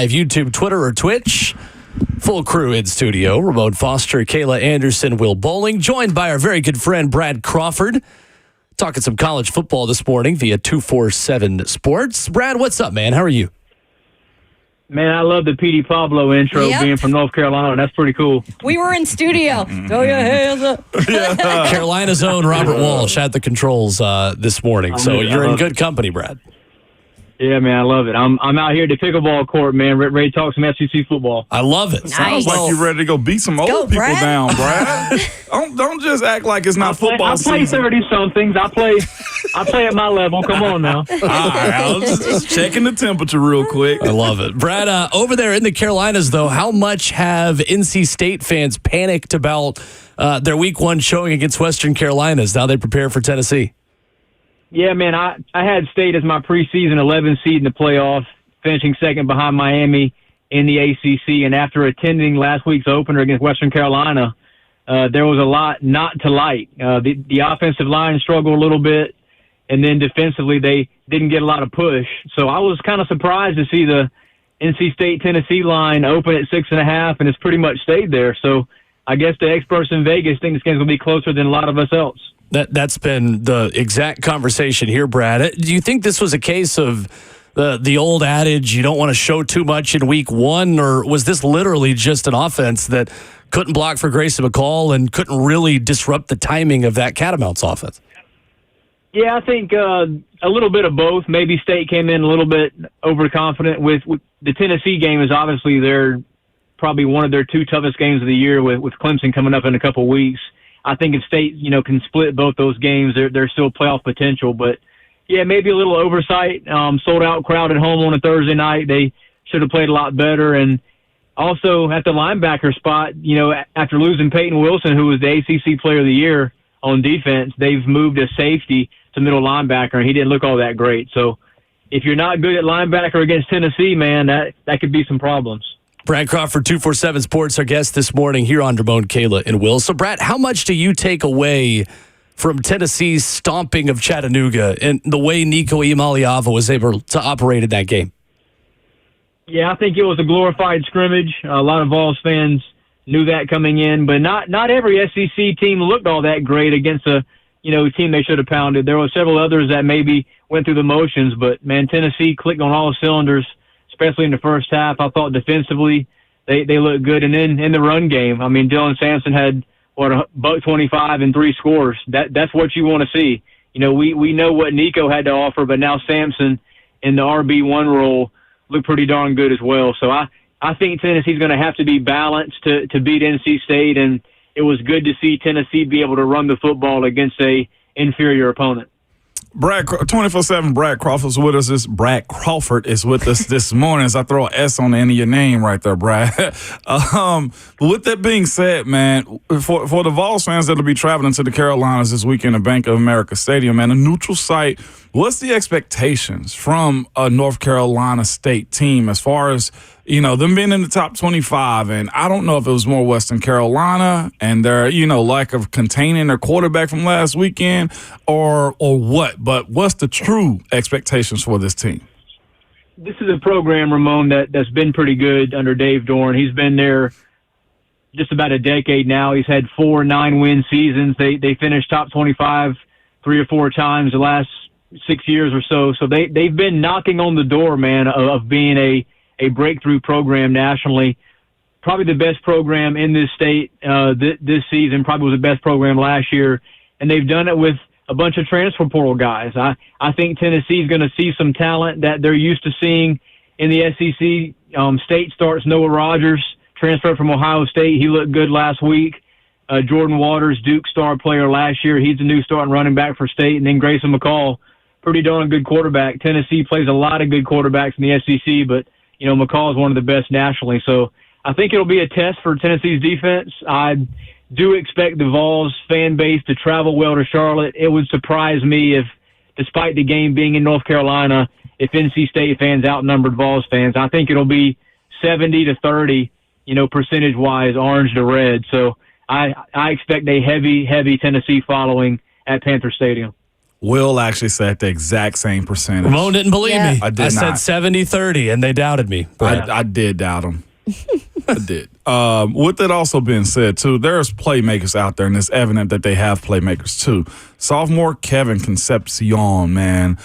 YouTube, Twitter, or Twitch. Full crew in studio. Ramon Foster, Kayla Anderson, Will Bowling, joined by our very good friend Brad Crawford. Talking some college football this morning via 247 Sports. Brad, what's up, man? How are you? Man, I love the P.D. Pablo intro being from North Carolina. That's pretty cool. We were in studio. Throw your hands up. Carolina's own Robert Walsh at the controls this morning. So you're in good company, Brad. Yeah, man, I love it. I'm out here at the pickleball court, man, ready to talk some SEC football. I love it. Nice. Sounds like you're ready to go beat some old people Brad. down, Brad. don't just act like it's not football I play season. 30-somethings. I play at my level. Come on now. All right, I was just checking the temperature real quick. I love it. Brad, over there in the Carolinas, though, how much have NC State fans panicked about their week one showing against Western Carolina as now they prepare for Tennessee? Yeah, man, I had State as my preseason 11 seed in the playoff, finishing second behind Miami in the ACC. And after attending last week's opener against Western Carolina, there was a lot not to like. The offensive line struggled a little bit, and then defensively they didn't get a lot of push. So I was kind of surprised to see the NC State-Tennessee line open at 6.5, and it's pretty much stayed there. So I guess the experts in Vegas think this game's going to be closer than a lot of us else. That's been the exact conversation here, Brad. Do you think this was a case of the old adage, you don't want to show too much in week one, or was this literally just an offense that couldn't block for Grayson McCall and couldn't really disrupt the timing of that Catamounts offense? Yeah, I think a little bit of both. Maybe State came in a little bit overconfident with the Tennessee game is obviously probably one of their two toughest games of the year with Clemson coming up in a couple weeks. I think if State, can split both those games, there's still playoff potential. But, yeah, maybe a little oversight. Sold-out crowd at home on a Thursday night. They should have played a lot better. And also at the linebacker spot, after losing Peyton Wilson, who was the ACC Player of the Year on defense, they've moved a safety to middle linebacker, and he didn't look all that great. So if you're not good at linebacker against Tennessee, man, that could be some problems. Brad Crawford, 247 Sports, our guest this morning here on Ramon, Kayla, and Will. So, Brad, how much do you take away from Tennessee's stomping of Chattanooga and the way Nico Iamaleava was able to operate in that game? Yeah, I think it was a glorified scrimmage. A lot of Vols fans knew that coming in, but not every SEC team looked all that great against a team they should have pounded. There were several others that maybe went through the motions, but, man, Tennessee clicked on all cylinders, especially in the first half. I thought defensively they looked good. And then in the run game, I mean, Dylan Sampson had, $125 and 3 scores. That's what you want to see. We know what Nico had to offer, but now Sampson in the RB1 role looked pretty darn good as well. So I think Tennessee's going to have to be balanced to beat NC State, and it was good to see Tennessee be able to run the football against a inferior opponent. Brad, 24/7, Brad Crawford is with us. Brad Crawford is with us this morning. As I throw an S on the end of your name right there, Brad. But with that being said, man, for the Vols fans that'll be traveling to the Carolinas this weekend at Bank of America Stadium, man, a neutral site, what's the expectations from a North Carolina State team as far as, them being in the top 25? And I don't know if it was more Western Carolina and their, lack of containing their quarterback from last weekend or what. But what's the true expectations for this team? This is a program, Ramon, that's been pretty good under Dave Dorn. He's been there just about a decade now. He's had 4 9-win seasons. They finished top 25 3 or 4 times the last 6 years or so. So they've been knocking on the door, man, of being a breakthrough program nationally. Probably the best program in this state this season. Probably was the best program last year. And they've done it with a bunch of transfer portal guys. I think Tennessee's going to see some talent that they're used to seeing in the SEC. State starts Noah Rogers, transferred from Ohio State. He looked good last week. Jordan Waters, Duke star player last year. He's the new starting running back for State. And then Grayson McCall, pretty darn good quarterback. Tennessee plays a lot of good quarterbacks in the SEC, but McCall is one of the best nationally. So I think it'll be a test for Tennessee's defense. I do expect the Vols fan base to travel well to Charlotte. It would surprise me if, despite the game being in North Carolina, if NC State fans outnumbered Vols fans. I think it'll be 70-30, percentage-wise, orange to red. So I expect a heavy Tennessee following at Panther Stadium. Will actually said the exact same percentage. Ramon didn't believe me. I did said not. 70-30, and they doubted me. I did doubt him. I did. With that also being said, too, there's playmakers out there, and it's evident that they have playmakers, too. Sophomore Kevin Concepcion, man.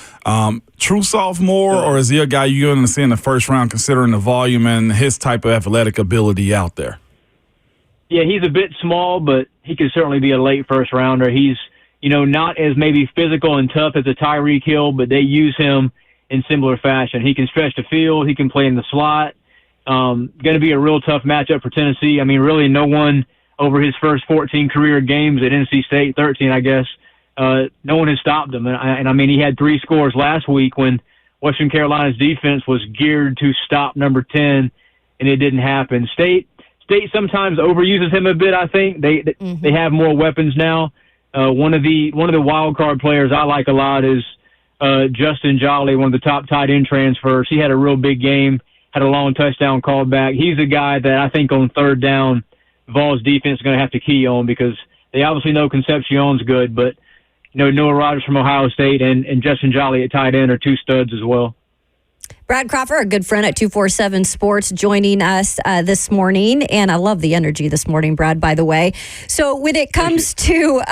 True sophomore, or is he a guy you're going to see in the first round considering the volume and his type of athletic ability out there? Yeah, he's a bit small, but he could certainly be a late first rounder. He's, not as maybe physical and tough as a Tyreek Hill, but they use him in similar fashion. He can stretch the field. He can play in the slot. Going to be a real tough matchup for Tennessee. I mean, really no one over his first 14 career games at NC State, 13, I guess, no one has stopped him. And I mean, he had 3 scores last week when Western Carolina's defense was geared to stop number 10, and it didn't happen. State sometimes overuses him a bit, I think. They have more weapons now. One of the wild card players I like a lot is Justin Jolly, one of the top tight end transfers. He had a real big game, had a long touchdown call back. He's a guy that I think on third down, Vols defense is going to have to key on because they obviously know Concepcion's good, but Noah Rogers from Ohio State and Justin Jolly at tight end are 2 studs as well. Brad Crawford, a good friend at 247 Sports, joining us this morning. And I love the energy this morning, Brad, by the way. So when it comes to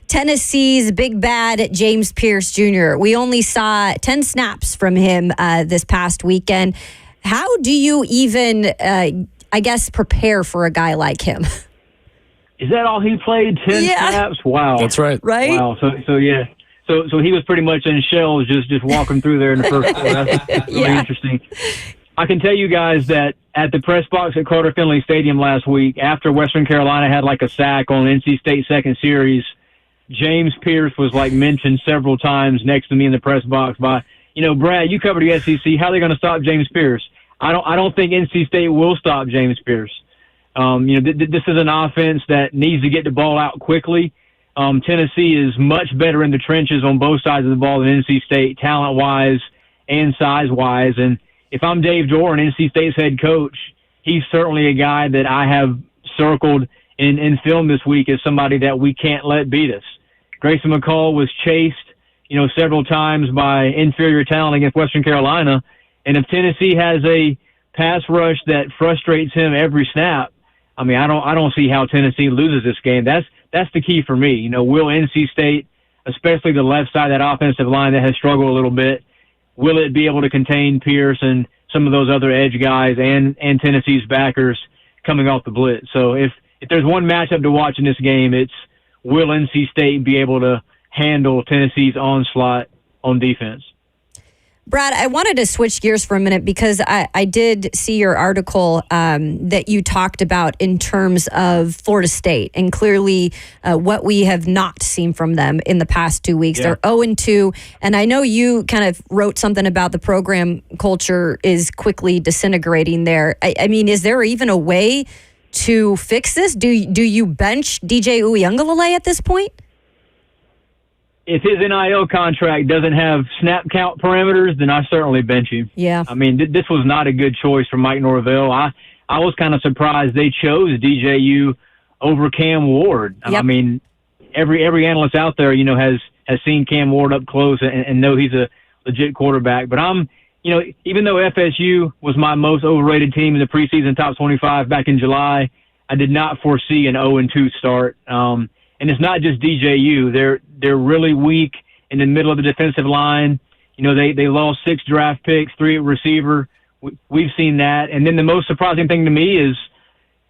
Tennessee's big bad James Pierce Jr., we only saw 10 snaps from him this past weekend. How do you even, prepare for a guy like him? Is that all he played? 10 snaps? Wow. That's right. Right? Wow. So yeah. So he was pretty much in shells just walking through there in the first quarter. That's really interesting. I can tell you guys that at the press box at Carter Finley Stadium last week, after Western Carolina had like a sack on NC State's second series, James Pierce was like mentioned several times next to me in the press box by, Brad, you covered the SEC. How are they going to stop James Pierce? I don't think NC State will stop James Pierce. This is an offense that needs to get the ball out quickly. Tennessee is much better in the trenches on both sides of the ball than NC State, talent-wise and size-wise. And if I'm Dave Doran, NC State's head coach, he's certainly a guy that I have circled in film this week as somebody that we can't let beat us. Grayson McCall was chased, several times by inferior talent against Western Carolina. And if Tennessee has a pass rush that frustrates him every snap, I mean, I don't see how Tennessee loses this game. That's the key for me. Will NC State, especially the left side of that offensive line that has struggled a little bit, will it be able to contain Pierce and some of those other edge guys and Tennessee's backers coming off the blitz? So if there's one matchup to watch in this game, it's will NC State be able to handle Tennessee's onslaught on defense? Brad, I wanted to switch gears for a minute because I did see your article that you talked about in terms of Florida State and clearly what we have not seen from them in the past 2 weeks. Yeah. They're 0-2, and I know you kind of wrote something about the program culture is quickly disintegrating there. I mean, is there even a way to fix this? Do you bench DJ Uiagalelei at this point? If his NIL contract doesn't have snap count parameters, then I certainly bench him. Yeah. I mean, this was not a good choice for Mike Norvell. I was kind of surprised they chose DJU over Cam Ward. Yep. I mean, every analyst out there, has seen Cam Ward up close and know he's a legit quarterback. But even though FSU was my most overrated team in the preseason top 25 back in July, I did not foresee an 0-2 start. And it's not just DJU. They're really weak in the middle of the defensive line. They lost 6 draft picks, 3 at receiver. We've seen that. And then the most surprising thing to me is,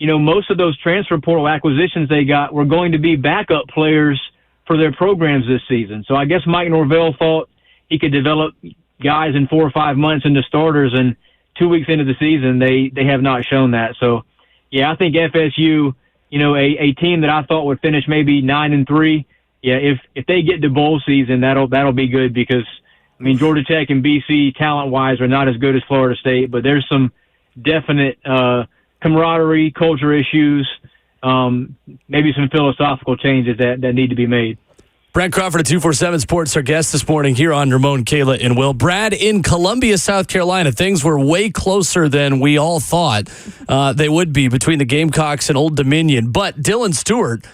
most of those transfer portal acquisitions they got were going to be backup players for their programs this season. So I guess Mike Norvell thought he could develop guys in 4 or 5 months into starters, and 2 weeks into the season, they have not shown that. So, yeah, I think FSU, a team that I thought would finish maybe 9-3. Yeah, if they get to bowl season, that'll be good because, I mean, Georgia Tech and BC talent-wise are not as good as Florida State, but there's some definite camaraderie, culture issues, maybe some philosophical changes that need to be made. Brad Crawford at 247 Sports, our guest this morning here on Ramon, Kayla, and Will. Brad, in Columbia, South Carolina, things were way closer than we all thought they would be between the Gamecocks and Old Dominion. But Dylan Stewart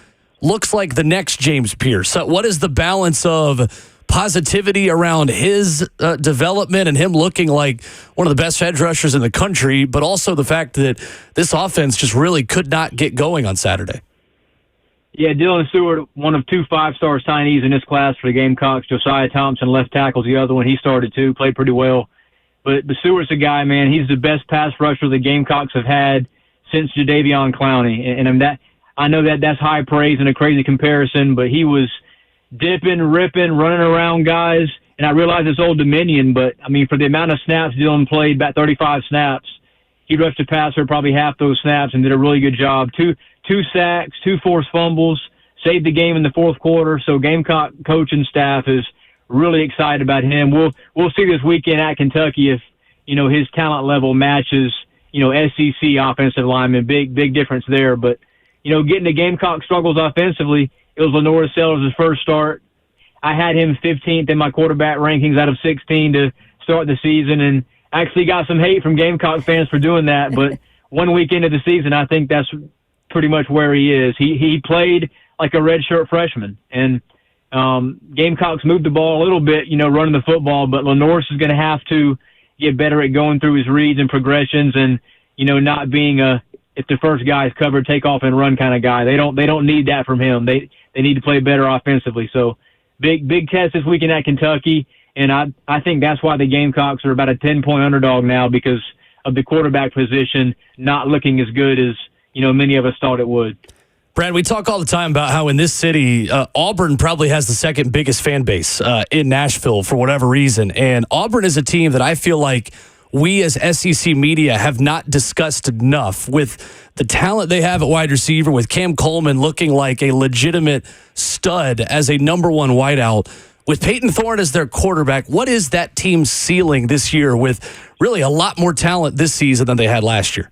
looks like the next James Pierce. So what is the balance of positivity around his development and him looking like one of the best edge rushers in the country, but also the fact that this offense just really could not get going on Saturday. Yeah, Dylan Stewart, one of 2 5-star signees in this class for the Gamecocks. Josiah Thompson, left tackle's the other one. He started too, played pretty well. But Stewart's a guy, man. He's the best pass rusher the Gamecocks have had since Jadeveon Clowney. And I know that's high praise and a crazy comparison, but he was dipping, ripping, running around guys. And I realize it's Old Dominion, but, I mean, for the amount of snaps Dylan played, about 35 snaps, he rushed a passer probably half those snaps and did a really good job. Two sacks, 2 forced fumbles, saved the game in the fourth quarter. So Gamecock coaching staff is really excited about him. We'll see this weekend at Kentucky if, his talent level matches, SEC offensive linemen. Big difference there. But, getting the Gamecock struggles offensively, it was Lenore Sellers' first start. I had him 15th in my quarterback rankings out of 16 to start the season, and actually got some hate from Gamecock fans for doing that. But 1 week into the season, I think that's pretty much where he is. He played like a redshirt freshman, and Gamecocks moved the ball a little bit, running the football, but Lenore's is going to have to get better at going through his reads and progressions and, not being if the first guy is covered, take off and run kind of guy. They don't need that from him. They need to play better offensively. So big test this weekend at Kentucky, and I think that's why the Gamecocks are about a 10-point underdog now, because of the quarterback position not looking as good as, many of us thought it would. Brad, we talk all the time about how in this city, Auburn probably has the second biggest fan base in Nashville for whatever reason. And Auburn is a team that I feel like we as SEC media have not discussed enough, with the talent they have at wide receiver, with Cam Coleman looking like a legitimate stud as a number 1 wideout. With Peyton Thorne as their quarterback, what is that team's ceiling this year with really a lot more talent this season than they had last year?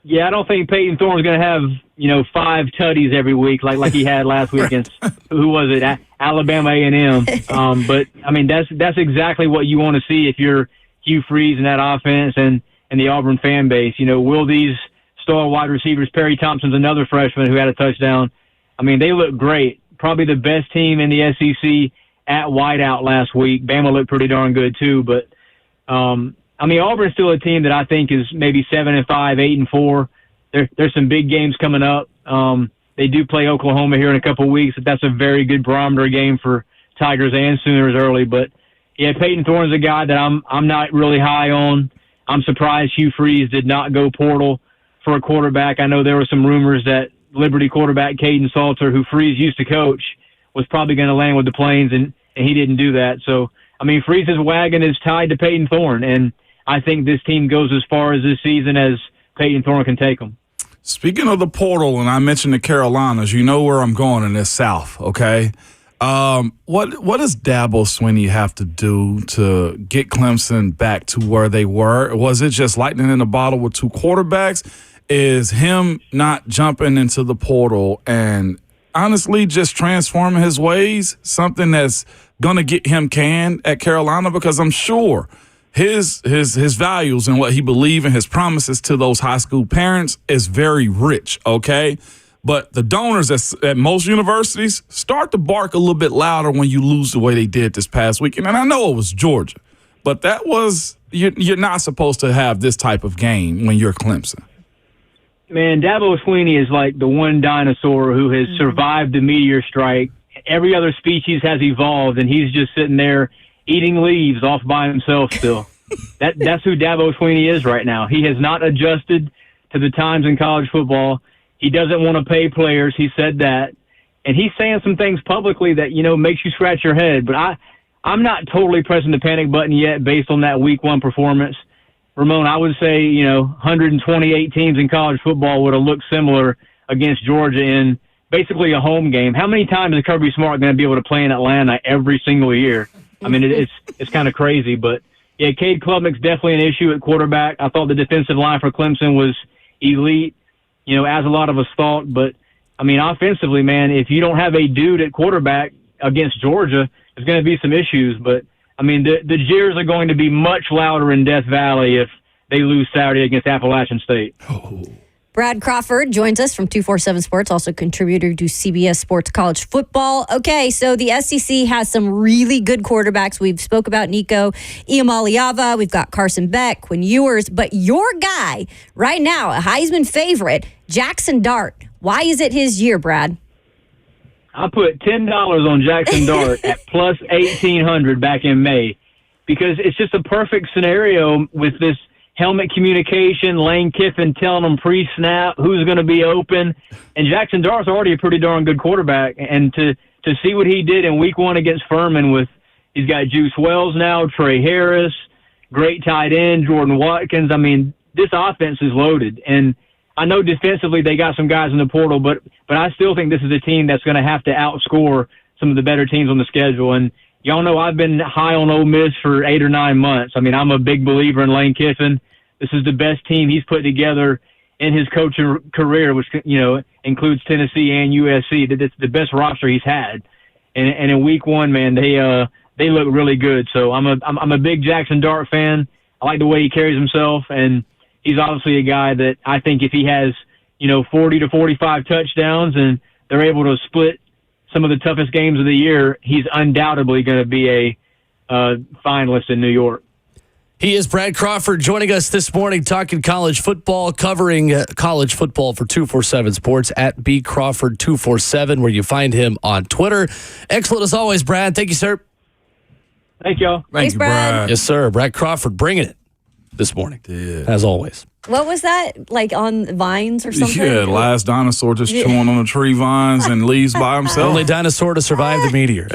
Yeah, I don't think Peyton Thorne's going to have, 5 tutties every week like he had last week against, who was it, Alabama A&M. But, I mean, that's exactly what you want to see if you're Hugh Freeze and that offense and the Auburn fan base. Will these star wide receivers, Perry Thompson's another freshman who had a touchdown. I mean, they look great. Probably the best team in the SEC at wideout last week. Bama looked pretty darn good too, but Auburn's still a team that I think is maybe 7-5, 8-4. There's some big games coming up. They do play Oklahoma here in a couple of weeks. That's a very good barometer game for Tigers and Sooners early. But yeah, Peyton Thorne's a guy that I'm not really high on. I'm surprised Hugh Freeze did not go portal for a quarterback. I know there were some rumors that Liberty quarterback Caden Salter, who Freeze used to coach, was probably going to land with the Plains, and he didn't do that. So, Freeze's wagon is tied to Peyton Thorne, and I think this team goes as far as this season as Peyton Thorne can take them. Speaking of the portal, and I mentioned the Carolinas, you know where I'm going in this South, okay? What does Dabo Swinney have to do to get Clemson back to where they were? Was it just lightning in a bottle with 2 quarterbacks? Is him not jumping into the portal and honestly just transforming his ways something that's going to get him canned at Carolina? Because I'm sure his values and what he believes and his promises to those high school parents is very rich, okay? But the donors at most universities start to bark a little bit louder when you lose the way they did this past weekend. And I know it was Georgia, but that was you're not supposed to have this type of game when you're Clemson. Man, Dabo Swinney is like the one dinosaur who has survived the meteor strike. Every other species has evolved, and he's just sitting there eating leaves off by himself still. That's who Dabo Swinney is right now. He has not adjusted to the times in college football. He doesn't want to pay players. He said that. And he's saying some things publicly that, makes you scratch your head. But I'm not totally pressing the panic button yet based on that week 1 performance. Ramon, I would say, 128 teams in college football would have looked similar against Georgia in basically a home game. How many times is Kirby Smart going to be able to play in Atlanta every single year? It's kind of crazy. But, yeah, Cade Klubnik's definitely an issue at quarterback. I thought the defensive line for Clemson was elite, as a lot of us thought. But, offensively, man, if you don't have a dude at quarterback against Georgia, there's going to be some issues. But, the jeers are going to be much louder in Death Valley if they lose Saturday against Appalachian State. Oh. Brad Crawford joins us from 247 Sports, also contributor to CBS Sports College Football. Okay, so the SEC has some really good quarterbacks. We've spoke about Nico Iamaleava. We've got Carson Beck, Quinn Ewers. But your guy right now, a Heisman favorite, Jackson Dart. Why is it his year, Brad? I put $10 on Jackson Dart at plus 1,800 back in May because it's just a perfect scenario with this helmet communication, Lane Kiffin telling them pre-snap who's going to be open. And Jackson Dart's already a pretty darn good quarterback. And to see what he did in week 1 against Furman he's got Juice Wells now, Trey Harris, great tight end, Jordan Watkins. I mean, this offense is loaded. And I know defensively they got some guys in the portal, but I still think this is a team that's going to have to outscore some of the better teams on the schedule. And y'all know I've been high on Ole Miss for 8 or 9 months. I mean, I'm a big believer in Lane Kiffin. This is the best team he's put together in his coaching career, which, includes Tennessee and USC. It's the best roster he's had. And in week 1, man, they look really good. So I'm a big Jackson Dart fan. I like the way he carries himself, and he's obviously a guy that I think if he has, 40 to 45 touchdowns and they're able to split some of the toughest games of the year, he's undoubtedly going to be a finalist in New York. He is Brad Crawford joining us this morning, talking college football, covering college football for 247 Sports at bcrawford247, where you find him on Twitter. Excellent as always, Brad. Thank you, sir. Thank y'all. Thanks, Brad. Yes, sir. Brad Crawford bringing it this morning, as always. What was that, like on vines or something? Yeah, last dinosaur just chewing on the tree vines and leaves by himself. Only dinosaur to survive the meteor.